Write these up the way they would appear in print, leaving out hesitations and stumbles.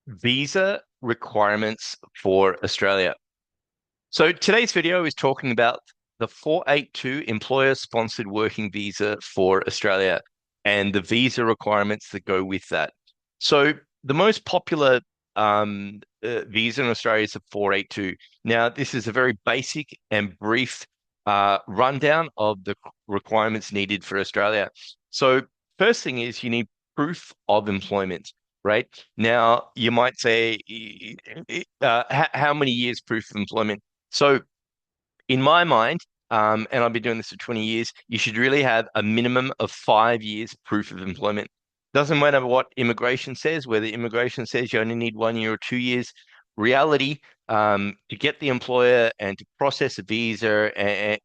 Visa requirements for Australia. So today's video is talking about the 482 employer-sponsored working visa for Australia and the visa requirements that go with that. So the most popular visa in Australia is the 482. Now, this is a very basic and brief rundown of the requirements needed for Australia. So first thing is you need proof of employment, right? Now, you might say, how many years proof of employment? So, in my mind, and I've been doing this for 20 years, you should really have a minimum of 5 years proof of employment. Doesn't matter what immigration says, whether immigration says you only need 1 year or 2 years. Reality, to get the employer and to process a visa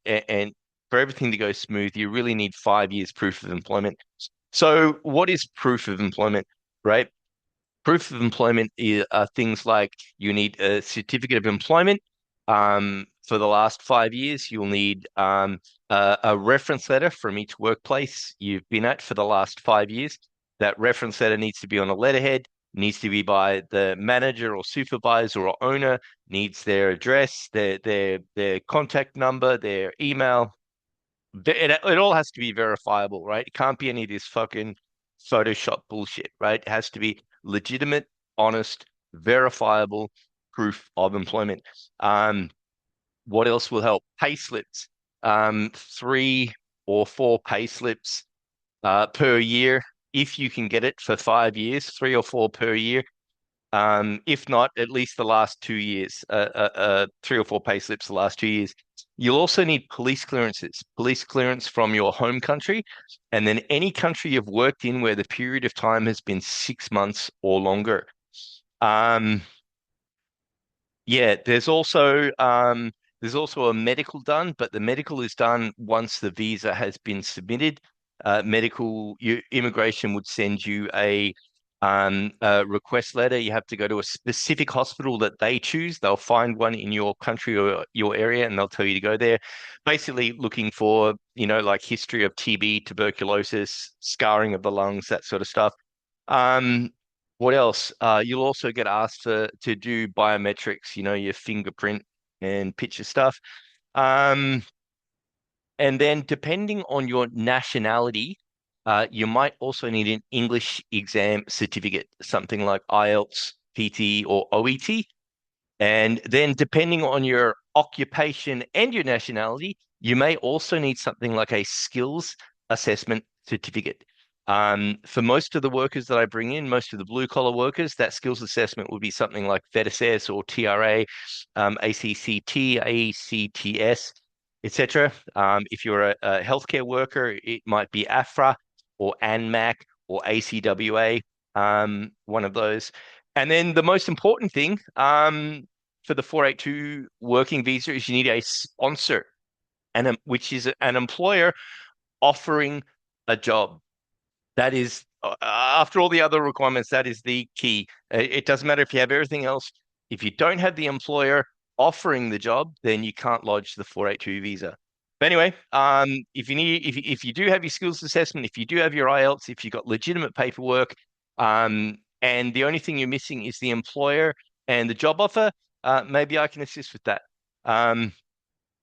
and for everything to go smooth, you really need 5 years proof of employment. So, what is proof of employment, right? Proof of employment are things like you need a certificate of employment for the last 5 years. You'll need a reference letter from each workplace you've been at for the last 5 years. That reference letter needs to be on a letterhead, needs to be by the manager or supervisor or owner, needs their address, their contact number, their email. It all has to be verifiable, right? It can't be any of this fucking Photoshop bullshit, right? It has to be legitimate, honest, verifiable proof of employment. What else will help? Pay slips. 3 or 4 pay slips per year. If you can get it for 5 years, 3 or 4 per year. If not, at least the last 2 years, 3 or 4 pay slips the last 2 years. You'll also need police clearances, police clearance from your home country, and then any country you've worked in where the period of time has been 6 months or longer. Um, yeah, there's also a medical done, but the medical is done once the visa has been submitted. Immigration would send you a request letter. You have to go to a specific hospital that they choose. They'll find one in your country or your area, and they'll tell you to go there. Basically, looking for, like history of TB, tuberculosis, scarring of the lungs, that sort of stuff. Um, what else? You'll also get asked to do biometrics, your fingerprint and picture stuff. Um, and then depending on your nationality, you might also need an English exam certificate, something like IELTS, PT, or OET. And then depending on your occupation and your nationality, you may also need something like a skills assessment certificate. For most of the workers that I bring in, most of the blue collar workers, that skills assessment would be something like VETASSESS or TRA, ACCT, ACTS, etc. If you're a healthcare worker, it might be AHPRA or ANMAC or ACWA, one of those. And then the most important thing for the 482 working visa is you need a sponsor, and which is an employer offering a job. That is, after all the other requirements, that is the key. It doesn't matter if you have everything else. If you don't have the employer offering the job, then you can't lodge the 482 visa. But anyway, if you do have your skills assessment, if you do have your IELTS, if you've got legitimate paperwork, and the only thing you're missing is the employer and the job offer, maybe I can assist with that. Um,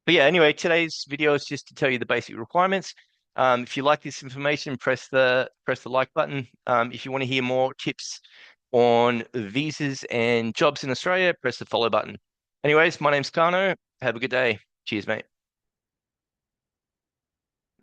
but yeah, anyway, today's video is just to tell you the basic requirements. If you like this information, press the like button. If you want to hear more tips on visas and jobs in Australia, press the follow button. Anyways, my name's Kano. Have a good day. Cheers, mate.